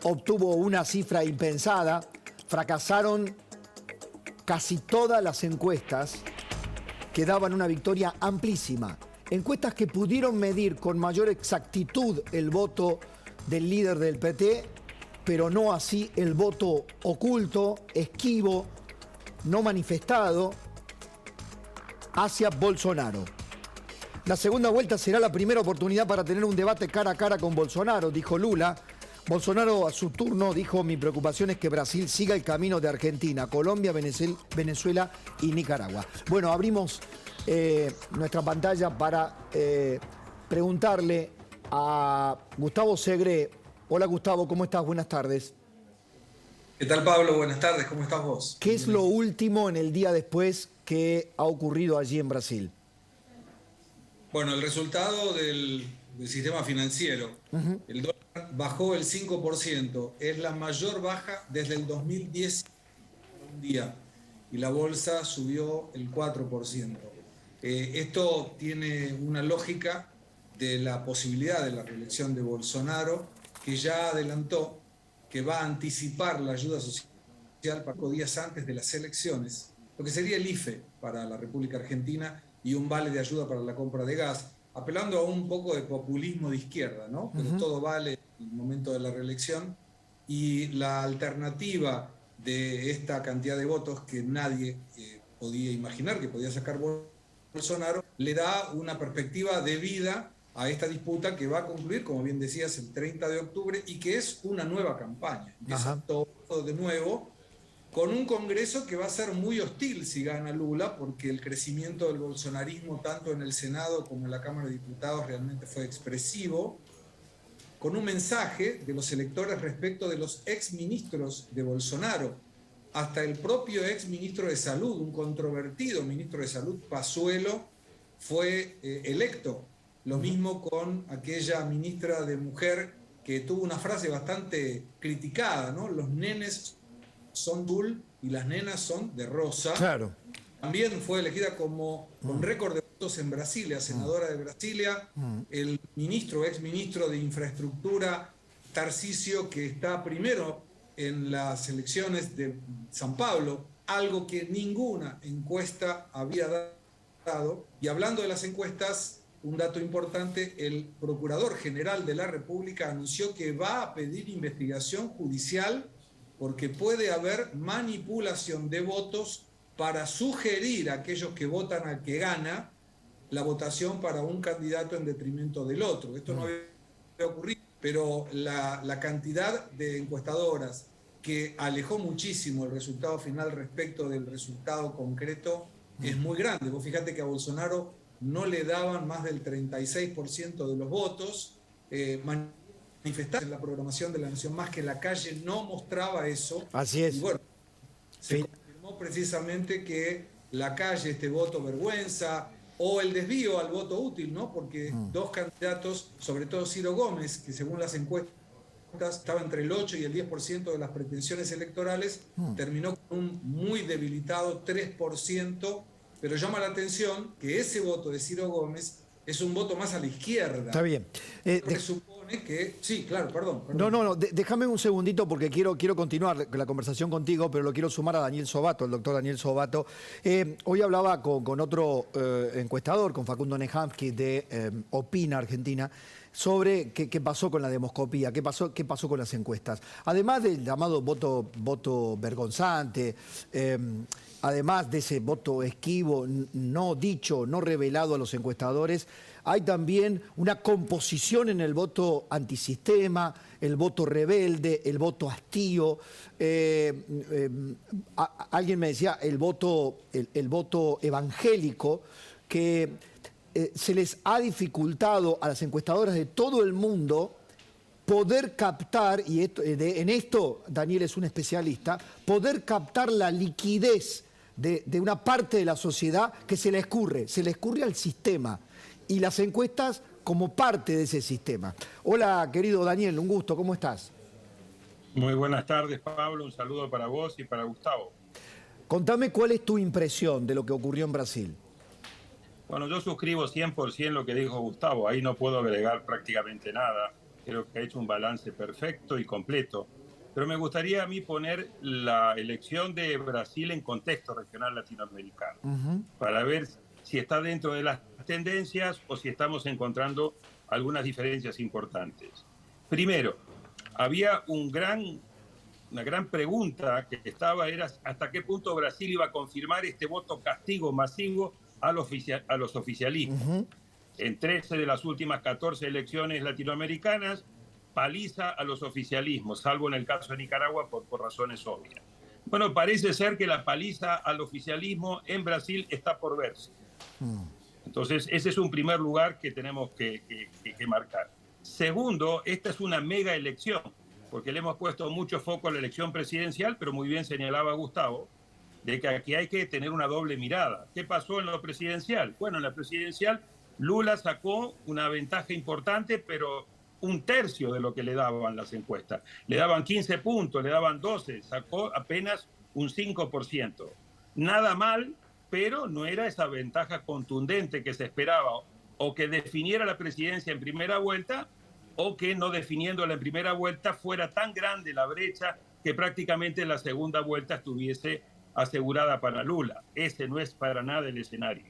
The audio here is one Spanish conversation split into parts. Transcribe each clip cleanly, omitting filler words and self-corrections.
obtuvo una cifra impensada. Fracasaron casi todas las encuestas que daban una victoria amplísima. Encuestas que pudieron medir con mayor exactitud el voto del líder del PT, pero no así el voto oculto, esquivo, no manifestado hacia Bolsonaro. La segunda vuelta será la primera oportunidad para tener un debate cara a cara con Bolsonaro, dijo Lula. Bolsonaro a su turno dijo: mi preocupación es que Brasil siga el camino de Argentina, Colombia, Venezuela y Nicaragua. Bueno, abrimos nuestra pantalla para preguntarle a Gustavo Segre. Hola Gustavo, ¿cómo estás? Buenas tardes. ¿Qué tal, Pablo? Buenas tardes, ¿cómo estás vos? ¿Qué es lo último en el día después que ha ocurrido allí en Brasil? Bueno, el resultado del sistema financiero. El dólar bajó el 5%, es la mayor baja desde el 2010 un día, y la bolsa subió el 4%. Esto tiene una lógica de la posibilidad de la reelección de Bolsonaro, que ya adelantó que va a anticipar la ayuda social para días antes de las elecciones, lo que sería el IFE para la República Argentina y un vale de ayuda para la compra de gas, apelando a un poco de populismo de izquierda, ¿no? Pero todo vale en el momento de la reelección, y la alternativa de esta cantidad de votos que nadie podía imaginar que podía sacar Bolsonaro, le da una perspectiva de vida a esta disputa que va a concluir, como bien decías, el 30 de octubre y que es una nueva campaña. Empieza todo de nuevo, con un Congreso que va a ser muy hostil si gana Lula, porque el crecimiento del bolsonarismo tanto en el Senado como en la Cámara de Diputados realmente fue expresivo, con un mensaje de los electores respecto de los exministros de Bolsonaro. Hasta el propio exministro de Salud, un controvertido ministro de Salud, Pazuello, fue electo. Lo mismo con aquella ministra de Mujer que tuvo una frase bastante criticada, ¿no? Los nenes son azul y las nenas son de rosa. Claro. También fue elegida como con récord de votos en Brasilia, senadora de Brasilia. El ministro, exministro de Infraestructura, Tarcísio, que está primero en las elecciones de San Pablo, algo que ninguna encuesta había dado. Y hablando de las encuestas, un dato importante: el Procurador General de la República anunció que va a pedir investigación judicial porque puede haber manipulación de votos para sugerir a aquellos que votan al que gana la votación para un candidato en detrimento del otro. Esto no había ocurrido, pero la cantidad de encuestadoras que alejó muchísimo el resultado final respecto del resultado concreto es muy grande. Vos fíjate que a Bolsonaro no le daban más del 36% de los votos. Manifestar en la programación de La Nación Más que la calle no mostraba eso. Así es. Y bueno, se confirmó precisamente que la calle, este voto vergüenza o el desvío al voto útil, ¿no? Porque dos candidatos, sobre todo Ciro Gómez, que según las encuestas estaba entre el 8 y el 10% de las pretensiones electorales, terminó con un muy debilitado 3%, pero llama la atención que ese voto de Ciro Gómez es un voto más a la izquierda. Está bien. Supone que... Sí, claro, perdón. No, déjame un segundito porque quiero continuar la conversación contigo, pero lo quiero sumar a Daniel Sobato, el doctor Daniel Sobato. Hoy hablaba con otro encuestador, con Facundo Nehamsky de Opina Argentina, sobre qué pasó con la demoscopía, qué pasó con las encuestas. Además del llamado voto vergonzante, además de ese voto esquivo, no dicho, no revelado a los encuestadores, hay también una composición en el voto antisistema, el voto rebelde, el voto hastío. Alguien me decía el voto evangélico, que se les ha dificultado a las encuestadoras de todo el mundo poder captar, y en esto Daniel es un especialista, poder captar la liquidez de una parte de la sociedad que se le escurre al sistema, y las encuestas como parte de ese sistema. Hola, querido Daniel, un gusto, ¿cómo estás? Muy buenas tardes, Pablo, un saludo para vos y para Gustavo. Contame cuál es tu impresión de lo que ocurrió en Brasil. Bueno, yo suscribo 100% lo que dijo Gustavo, ahí no puedo agregar prácticamente nada. Creo que ha hecho un balance perfecto y completo. Pero me gustaría a mí poner la elección de Brasil en contexto regional latinoamericano, para ver si está dentro de las tendencias o si estamos encontrando algunas diferencias importantes. Primero, había una gran pregunta que era hasta qué punto Brasil iba a confirmar este voto castigo masivo a los oficialismos. En 13 de las últimas 14 elecciones latinoamericanas, paliza a los oficialismos, salvo en el caso de Nicaragua por razones obvias. Bueno, parece ser que la paliza al oficialismo en Brasil está por verse. Entonces, ese es un primer lugar que tenemos que marcar. Segundo, esta es una mega elección, porque le hemos puesto mucho foco a la elección presidencial, pero muy bien señalaba Gustavo, de que aquí hay que tener una doble mirada. ¿Qué pasó en lo presidencial? Bueno, en la presidencial Lula sacó una ventaja importante, pero un tercio de lo que le daban las encuestas. Le daban 15 puntos, le daban 12, sacó apenas un 5%. Nada mal, pero no era esa ventaja contundente que se esperaba, o que definiera la presidencia en primera vuelta, o que no definiéndola en primera vuelta fuera tan grande la brecha que prácticamente la segunda vuelta estuviese asegurada para Lula. Ese no es para nada el escenario.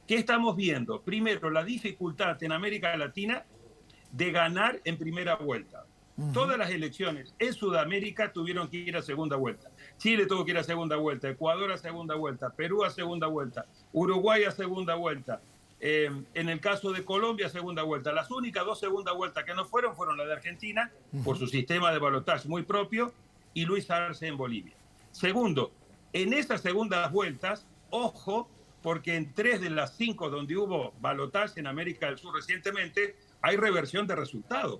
¿Qué estamos viendo? Primero, la dificultad en América Latina de ganar en primera vuelta. Todas las elecciones en Sudamérica tuvieron que ir a segunda vuelta. Chile tuvo que ir a segunda vuelta, Ecuador a segunda vuelta, Perú a segunda vuelta, Uruguay a segunda vuelta, en el caso de Colombia a segunda vuelta. Las únicas dos segundas vueltas que no fueron las de Argentina, por su sistema de balotaje muy propio, y Luis Arce en Bolivia. Segundo, en esas segundas vueltas, ojo, porque en 3 de las 5 donde hubo balotaje en América del Sur recientemente, hay reversión de resultado.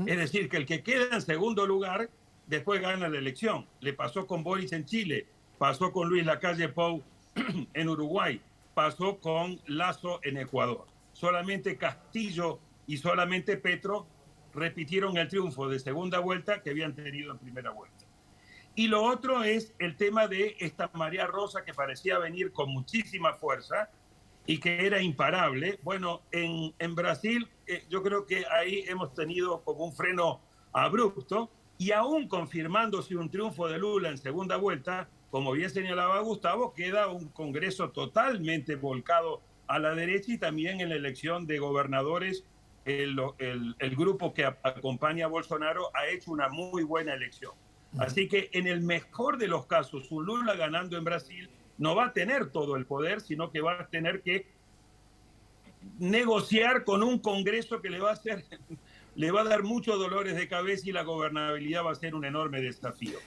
Es decir, que el que queda en segundo lugar después gana la elección. Le pasó con Boris en Chile, pasó con Luis Lacalle Pou en Uruguay, pasó con Lasso en Ecuador. Solamente Castillo y solamente Petro repitieron el triunfo de segunda vuelta que habían tenido en primera vuelta. Y lo otro es el tema de esta marea rosa que parecía venir con muchísima fuerza y que era imparable. Bueno, en Brasil yo creo que ahí hemos tenido como un freno abrupto, y aún confirmándose un triunfo de Lula en segunda vuelta, como bien señalaba Gustavo, queda un Congreso totalmente volcado a la derecha, y también en la elección de gobernadores el grupo que acompaña a Bolsonaro ha hecho una muy buena elección. Así que en el mejor de los casos, un Lula ganando en Brasil no va a tener todo el poder, sino que va a tener que negociar con un Congreso que le va a dar muchos dolores de cabeza, y la gobernabilidad va a ser un enorme desafío.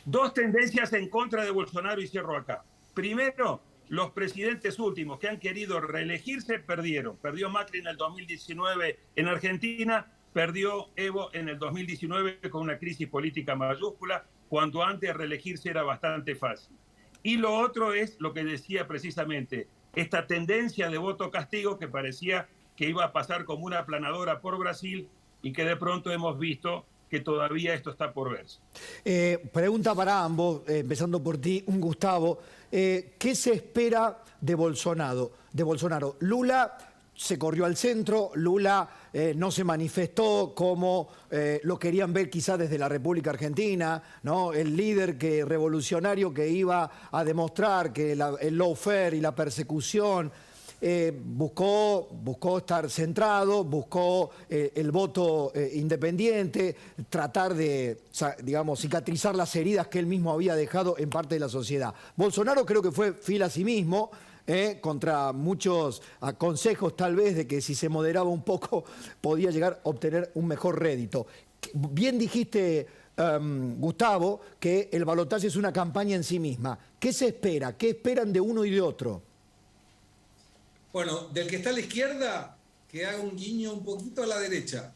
Dos tendencias en contra de Bolsonaro, y cierro acá. Primero, los presidentes últimos que han querido reelegirse perdieron. Perdió Macri en el 2019 en Argentina, perdió Evo en el 2019 con una crisis política mayúscula, cuando antes reelegirse era bastante fácil. Y lo otro es lo que decía precisamente, esta tendencia de voto castigo que parecía que iba a pasar como una aplanadora por Brasil, y que de pronto hemos visto que todavía esto está por verse. Pregunta para ambos, empezando por ti, Gustavo. ¿Qué se espera de Bolsonaro? Lula se corrió al centro, Lula no se manifestó como lo querían ver quizás desde la República Argentina, ¿no? El líder revolucionario que iba a demostrar que el lawfare y la persecución buscó estar centrado, buscó el voto independiente, tratar de, digamos, cicatrizar las heridas que él mismo había dejado en parte de la sociedad. Bolsonaro creo que fue fiel a sí mismo, contra muchos consejos tal vez de que si se moderaba un poco podía llegar a obtener un mejor rédito. Bien dijiste, Gustavo, que el balotaje es una campaña en sí misma. ¿Qué se espera? ¿Qué esperan de uno y de otro? Bueno, del que está a la izquierda, que haga un guiño un poquito a la derecha.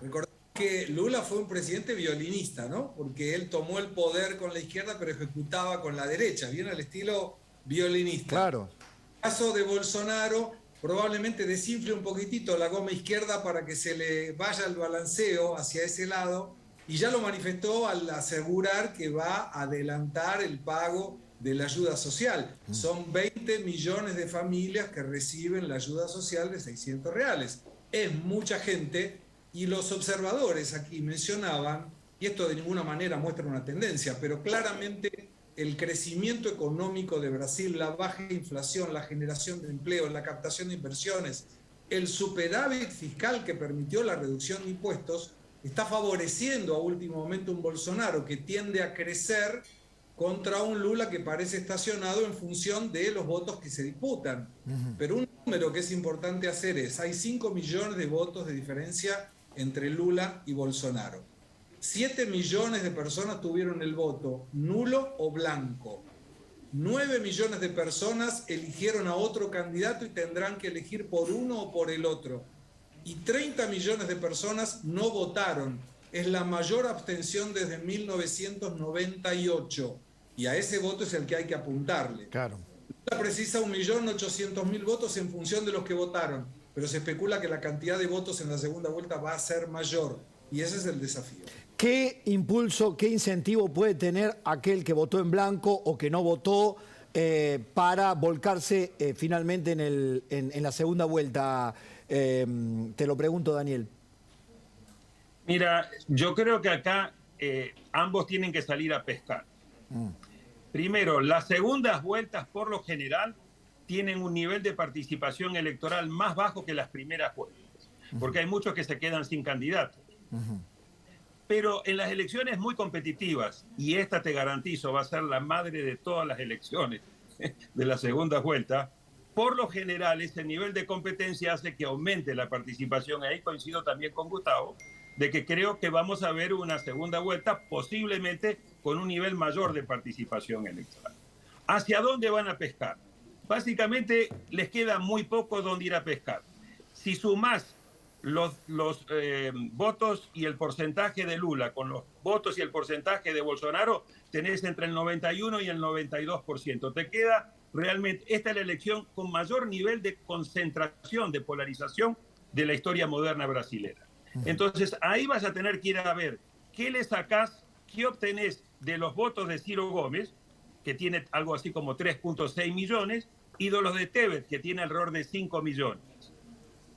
Recordemos que Lula fue un presidente violinista, ¿no? Porque él tomó el poder con la izquierda, pero ejecutaba con la derecha, bien al estilo violinista. Claro. En el caso de Bolsonaro, probablemente desinfle un poquitito la goma izquierda para que se le vaya el balanceo hacia ese lado, y ya lo manifestó al asegurar que va a adelantar el pago de la ayuda social. Son 20 millones de familias que reciben la ayuda social de 600 reales. Es mucha gente, Y los observadores aquí mencionaban, y esto de ninguna manera muestra una tendencia, pero claramente el crecimiento económico de Brasil, la baja inflación, la generación de empleo, la captación de inversiones, el superávit fiscal que permitió la reducción de impuestos, está favoreciendo a último momento un Bolsonaro que tiende a crecer contra un Lula que parece estacionado en función de los votos que se disputan. Pero un número que es importante hacer es, hay 5 millones de votos de diferencia entre Lula y Bolsonaro. 7 millones de personas tuvieron el voto nulo o blanco. 9 millones de personas eligieron a otro candidato y tendrán que elegir por uno o por el otro. Y 30 millones de personas no votaron. Es la mayor abstención desde 1998. Y a ese voto es el que hay que apuntarle. Claro. Lula precisa 1.800.000 votos en función de los que votaron, pero se especula que la cantidad de votos en la segunda vuelta va a ser mayor. Y ese es el desafío. ¿Qué impulso, qué incentivo puede tener aquel que votó en blanco o que no votó para volcarse finalmente en la segunda vuelta? Te lo pregunto, Daniel. Mira, yo creo que acá ambos tienen que salir a pescar. Primero, las segundas vueltas por lo general tienen un nivel de participación electoral más bajo que las primeras vueltas, porque hay muchos que se quedan sin candidatos. Pero en las elecciones muy competitivas, y esta te garantizo va a ser la madre de todas las elecciones de la segunda vuelta, por lo general ese nivel de competencia hace que aumente la participación. Ahí coincido también con Gustavo, de que creo que vamos a ver una segunda vuelta posiblemente con un nivel mayor de participación electoral. ¿Hacia dónde van a pescar? Básicamente les queda muy poco donde ir a pescar. Si sumás los votos y el porcentaje de Lula con los votos y el porcentaje de Bolsonaro, tenés entre el 91 y el 92%. Te queda realmente, esta es la elección con mayor nivel de concentración, de polarización de la historia moderna brasilera. Entonces ahí vas a tener que ir a ver qué le sacás, qué obtenés de los votos de Ciro Gómez, que tiene algo así como 3.6 millones, y de los de Tebet, que tiene alrededor de 5 millones.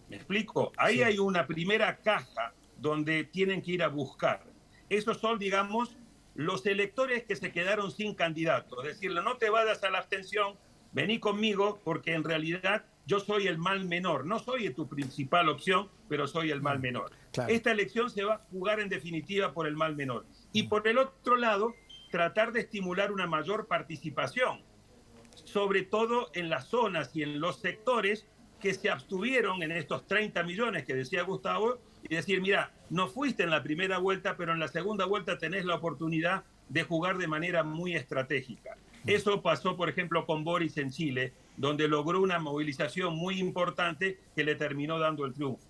¿Me explico? Ahí sí hay una primera caja donde tienen que ir a buscar. Esos son, digamos, los electores que se quedaron sin candidato. Decirle, no te vayas a la abstención, vení conmigo, porque en realidad yo soy el mal menor. No soy tu principal opción, pero soy el mal menor. Claro. Esta elección se va a jugar en definitiva por el mal menor. Y por el otro lado, tratar de estimular una mayor participación, sobre todo en las zonas y en los sectores que se abstuvieron en estos 30 millones que decía Gustavo, y decir, mira, no fuiste en la primera vuelta, pero en la segunda vuelta tenés la oportunidad de jugar de manera muy estratégica. Eso pasó, por ejemplo, con Boris en Chile, donde logró una movilización muy importante que le terminó dando el triunfo.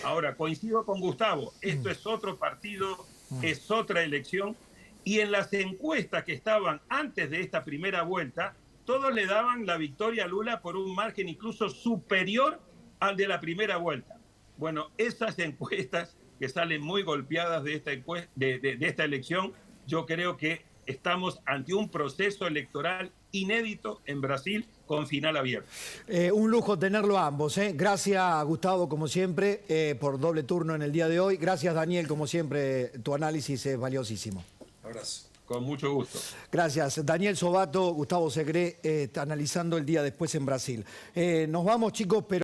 Ahora, coincido con Gustavo, esto es otro partido, es otra elección, y en las encuestas que estaban antes de esta primera vuelta, todos le daban la victoria a Lula por un margen incluso superior al de la primera vuelta. Bueno, esas encuestas que salen muy golpeadas de esta elección, yo creo que estamos ante un proceso electoral inédito en Brasil con final abierto. Un lujo tenerlo a ambos. Gracias, Gustavo, como siempre, por doble turno en el día de hoy. Gracias, Daniel, como siempre, tu análisis es valiosísimo. Abrazo. Con mucho gusto. Gracias. Daniel Sobato, Gustavo Segre, analizando el día después en Brasil. Nos vamos, chicos, pero...